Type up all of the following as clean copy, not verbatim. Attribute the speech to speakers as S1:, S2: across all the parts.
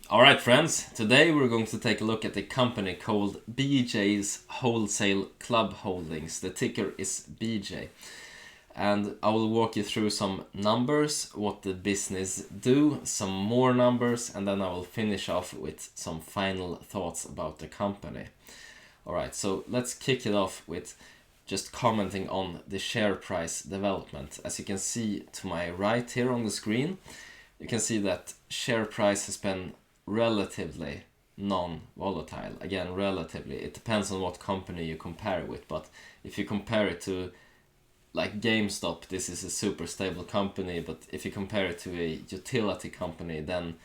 S1: Alright friends, today we're going to take a look at a company called BJ's Wholesale Club Holdings. The ticker is BJ. And I will walk you through some numbers, what the business do, some more numbers, and then I will finish off with some final thoughts about the company. Alright, so let's kick it off with just commenting on the share price development. As you can see to my right here on the screen, you can see that share price has been relatively non-volatile. Again, relatively. It depends on what company you compare it with, but if you compare it to like GameStop, this is a super stable company, but if you compare it to a utility company, then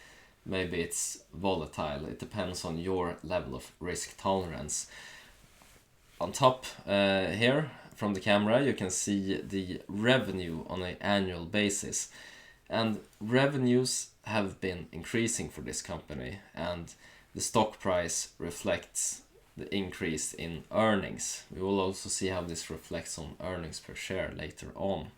S1: maybe it's volatile. It depends on your level of risk tolerance. On top here from the camera, you can see the revenue on an annual basis. And revenues have been increasing for this company, and the stock price reflects the increase in earnings. We will also see how this reflects on earnings per share later on.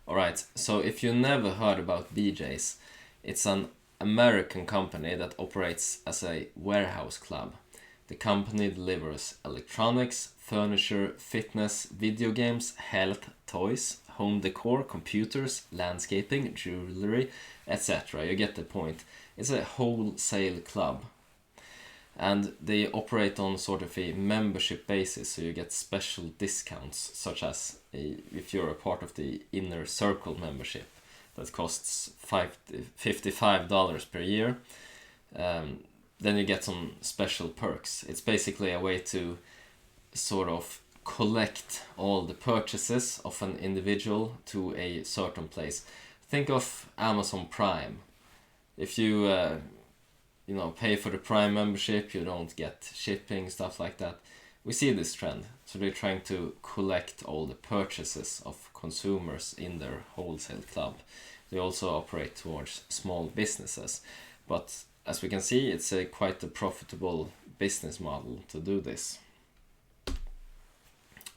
S1: Alright, so if you never heard about BJ's, it's an American company that operates as a warehouse club. The company delivers electronics, furniture, fitness, video games, health, toys, home decor, computers, landscaping, jewelry, etc. You get the point. It's a wholesale club. And they operate on sort of a membership basis, so you get special discounts, such as if you're a part of the Inner Circle membership that costs $55 per year. Then you get some special perks. It's basically a way to sort of collect all the purchases of an individual to a certain place. Think of Amazon Prime. If you pay for the Prime membership, you don't get shipping, stuff like that. We see this trend. So they're trying to collect all the purchases of consumers in their wholesale club. They also operate towards small businesses. But as we can see, it's quite a profitable business model to do this.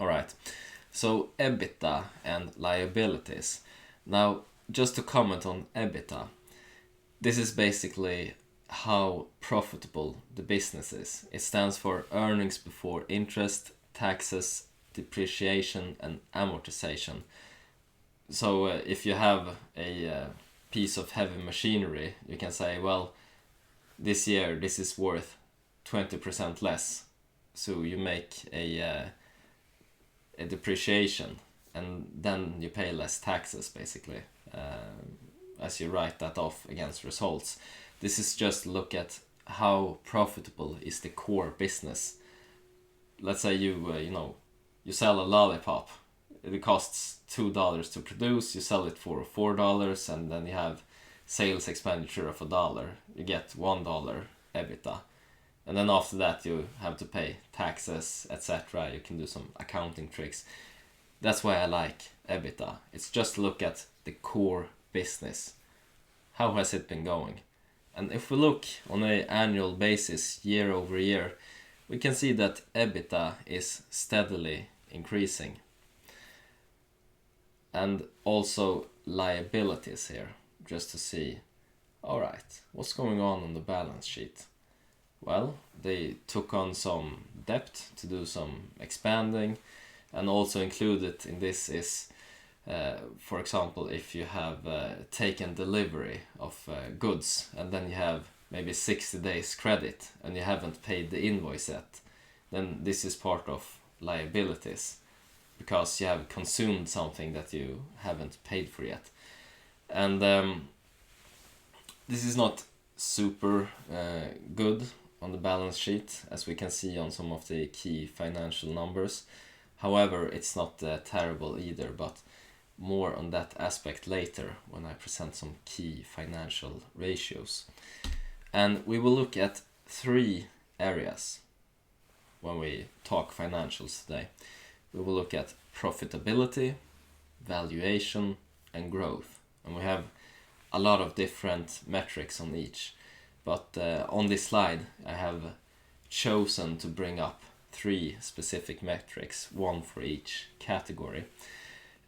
S1: Alright, so EBITDA and liabilities. Now, just to comment on EBITDA, this is basically how profitable the business is. It stands for earnings before interest, taxes, depreciation, and amortization. So if you have a piece of heavy machinery, you can say, well, this year this is worth 20% less. So you make a depreciation, and then you pay less taxes basically as you write that off against results. This is just look at how profitable is the core business. Let's say you sell a lollipop. It costs $2 to produce. You sell it for $4, and then you have sales expenditure of $1. You get $1 EBITDA. And then after that you have to pay taxes, etc. You can do some accounting tricks. That's why I like EBITDA. It's just look at the core business. How has it been going? And if we look on an annual basis, year over year, we can see that EBITDA is steadily increasing. And also liabilities here, just to see, alright, what's going on the balance sheet? Well, they took on some debt to do some expanding, and also included in this is, for example, if you have taken delivery of goods and then you have maybe 60 days credit and you haven't paid the invoice yet, then this is part of liabilities because you have consumed something that you haven't paid for yet. And this is not super good on the balance sheet, as we can see on some of the key financial numbers. However, it's not terrible either, but more on that aspect later when I present some key financial ratios. And we will look at 3 areas when we talk financials today. We will look at profitability, valuation, and growth. And we have a lot of different metrics on each. But on this slide, I have chosen to bring up 3 specific metrics, 1 for each category.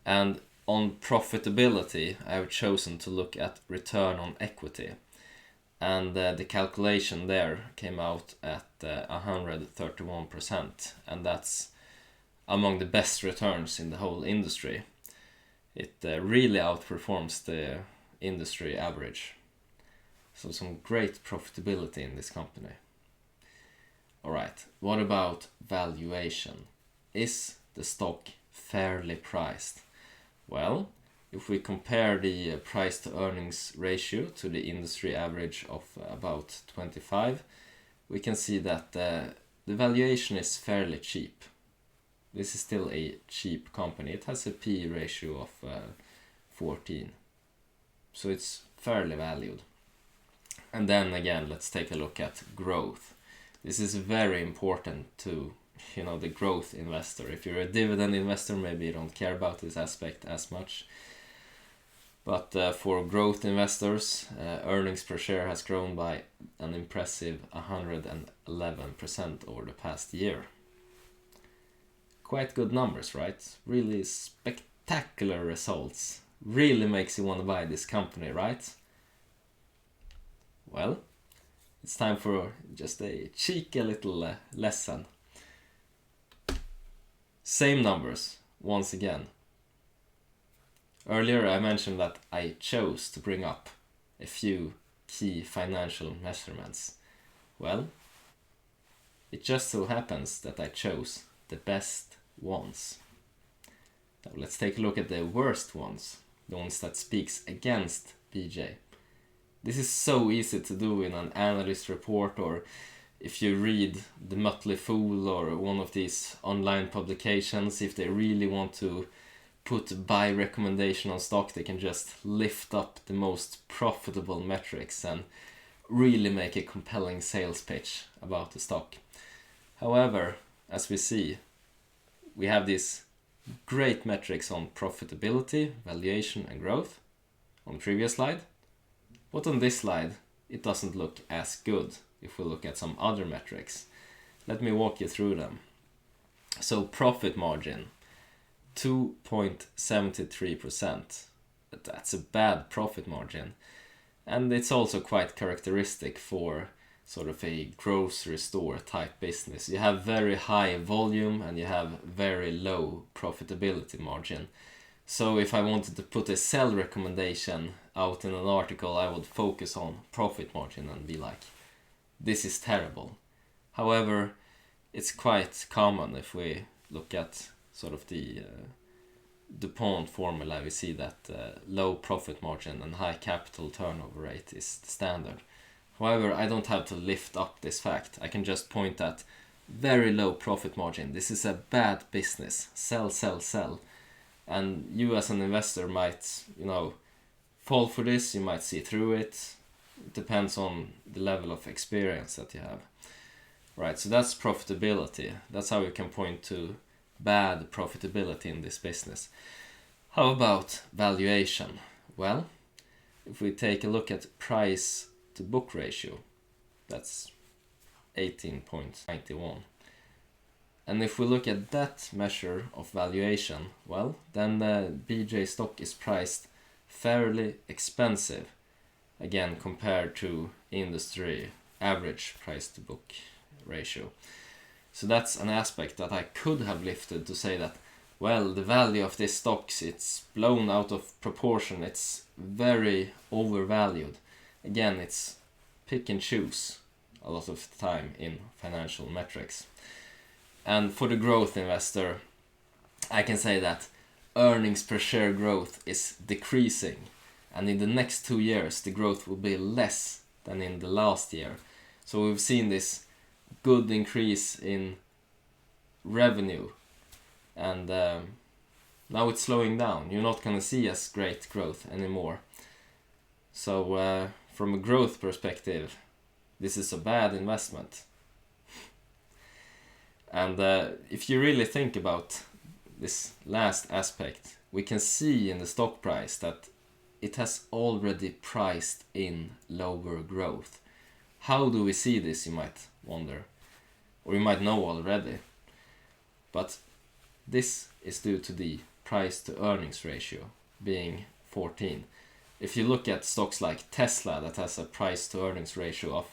S1: And on profitability, I have chosen to look at return on equity. and the calculation there came out at 131%, and that's among the best returns in the whole industry. It really outperforms the industry average. So some great profitability in this company. Alright, what about valuation? Is the stock fairly priced? Well, if we compare the price to earnings ratio to the industry average of about 25, we can see that the valuation is fairly cheap. This is still a cheap company. It has a P ratio of 14, so it's fairly valued. And then again, let's take a look at growth. This is very important to the growth investor. If you're a dividend investor, maybe you don't care about this aspect as much. But for growth investors, earnings per share has grown by an impressive 111% over the past year. Quite good numbers, right? Really spectacular results. Really makes you want to buy this company, right? Well, it's time for just a cheeky little lesson. Same numbers, once again. Earlier I mentioned that I chose to bring up a few key financial measurements. Well, it just so happens that I chose the best ones. Now let's take a look at the worst ones, the ones that speaks against BJ. This is so easy to do in an analyst report, or if you read The Motley Fool or one of these online publications. If they really want to put buy recommendation on stock, they can just lift up the most profitable metrics and really make a compelling sales pitch about the stock. However, as we see, we have these great metrics on profitability, valuation and growth on the previous slide. But on this slide, it doesn't look as good if we look at some other metrics. Let me walk you through them. So profit margin, 2.73%. That's a bad profit margin. And it's also quite characteristic for sort of a grocery store type business. You have very high volume and you have very low profitability margin. So if I wanted to put a sell recommendation out in an article, I would focus on profit margin and be like, this is terrible. However, it's quite common if we look at sort of the DuPont formula, we see that low profit margin and high capital turnover rate is the standard. However, I don't have to lift up this fact. I can just point at very low profit margin. This is a bad business. Sell, sell, sell. And you as an investor might, fall for this. You might see through it. It depends on the level of experience that you have. Right, so that's profitability. That's how you can point to bad profitability in this business. How about valuation? Well, if we take a look at price to book ratio, that's 18.91. And if we look at that measure of valuation, well, then the BJ stock is priced fairly expensive, again compared to industry average price to book ratio. So that's an aspect that I could have lifted to say that, well, the value of this stock, it's blown out of proportion, it's very overvalued. Again, it's pick and choose a lot of the time in financial metrics. And for the growth investor, I can say that earnings per share growth is decreasing. And in the next 2 years, the growth will be less than in the last year. So we've seen this good increase in revenue. And now it's slowing down. You're not going to see as great growth anymore. So from a growth perspective, this is a bad investment. And if you really think about this last aspect, we can see in the stock price that it has already priced in lower growth. How do we see this, you might wonder, or you might know already. But this is due to the price to earnings ratio being 14. If you look at stocks like Tesla that has a price to earnings ratio of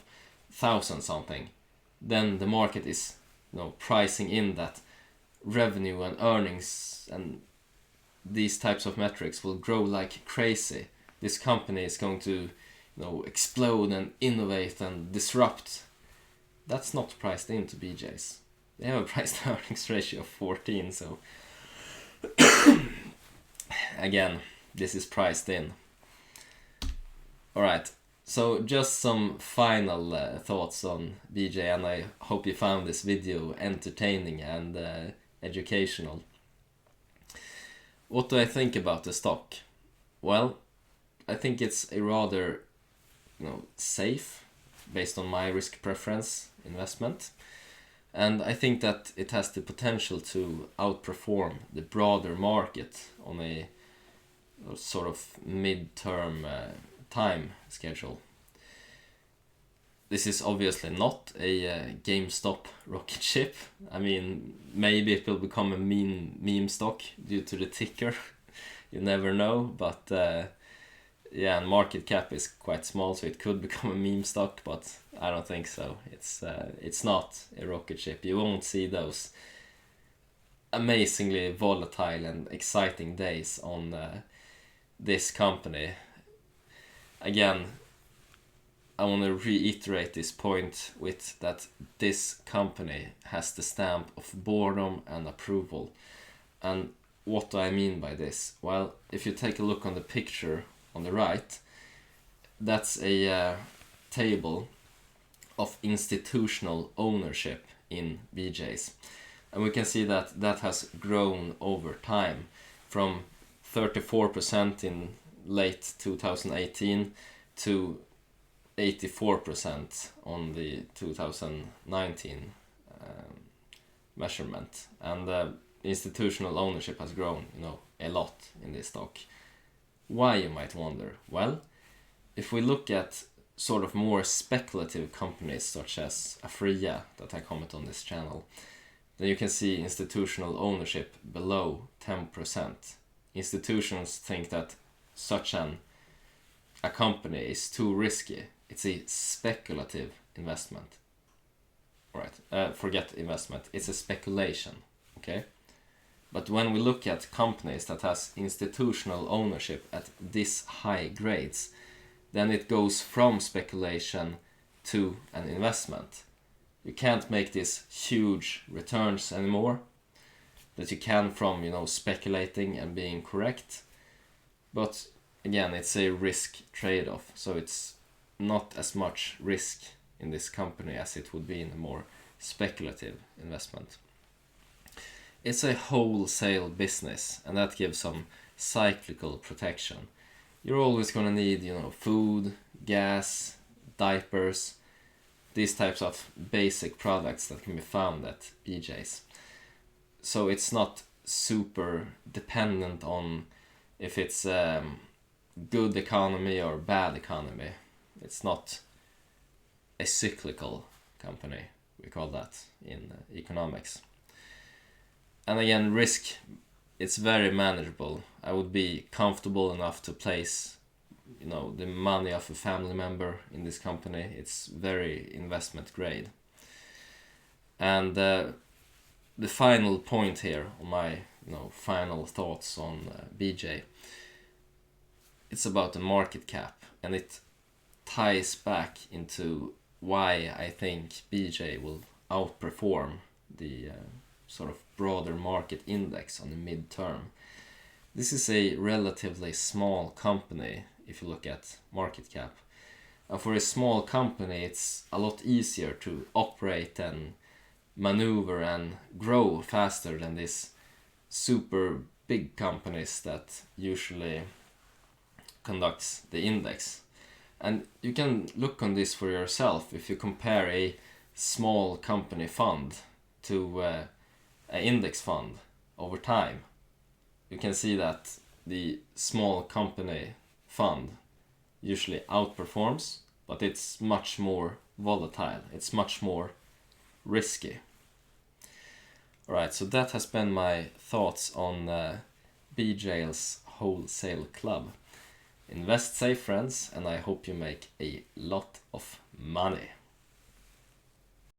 S1: 1,000 something, then the market is pricing in that revenue and earnings and these types of metrics will grow like crazy. This company is going to explode and innovate and disrupt. That's not priced into BJ's. They have a price to earnings ratio of 14, so again, this is priced in. Alright, so just some final thoughts on BJ, and I hope you found this video entertaining and educational. What do I think about the stock? Well, I think it's a rather safe, based on my risk preference, investment. And I think that it has the potential to outperform the broader market on a sort of mid-term time schedule. This is obviously not a GameStop rocket ship. I mean, maybe it will become a meme stock due to the ticker. You never know, but yeah, and market cap is quite small, so it could become a meme stock, but I don't think so. It's not a rocket ship. You won't see those amazingly volatile and exciting days on this company. Again, I want to reiterate this point with that this company has the stamp of boredom and approval. And what do I mean by this? Well, if you take a look on the picture on the right, that's a table of institutional ownership in BJ's. And we can see that that has grown over time from 34% in late 2018 to 84% on the 2019 measurement. And institutional ownership has grown, a lot in this stock. Why, you might wonder? Well, if we look at sort of more speculative companies such as Afria that I comment on this channel, then you can see institutional ownership below 10%. Institutions think that such a company is too risky. It's a speculative investment. Alright, forget investment. It's a speculation, okay? But when we look at companies that has institutional ownership at this high grades, then it goes from speculation to an investment. You can't make these huge returns anymore that you can from, speculating and being correct. But again, it's a risk trade-off, so it's not as much risk in this company as it would be in a more speculative investment. It's a wholesale business, and that gives some cyclical protection. You're always going to need, food, gas, diapers, these types of basic products that can be found at BJ's. So it's not super dependent on if it's good economy or bad economy. It's not a cyclical company, we call that in economics. And again, risk, it's very manageable. I would be comfortable enough to place, the money of a family member in this company. It's very investment grade. And the final point here on my, final thoughts on BJ, it's about the market cap, and it ties back into why I think BJ will outperform the sort of broader market index on the mid-term. This is a relatively small company if you look at market cap. And for a small company, it's a lot easier to operate and maneuver and grow faster than these super big companies that usually conducts the index. And you can look on this for yourself. If you compare a small company fund to an index fund over time, you can see that the small company fund usually outperforms, but it's much more volatile. It's much more risky. Alright, so that has been my thoughts on BJ's Wholesale Club. Invest safe, friends, and I hope you make a lot of money.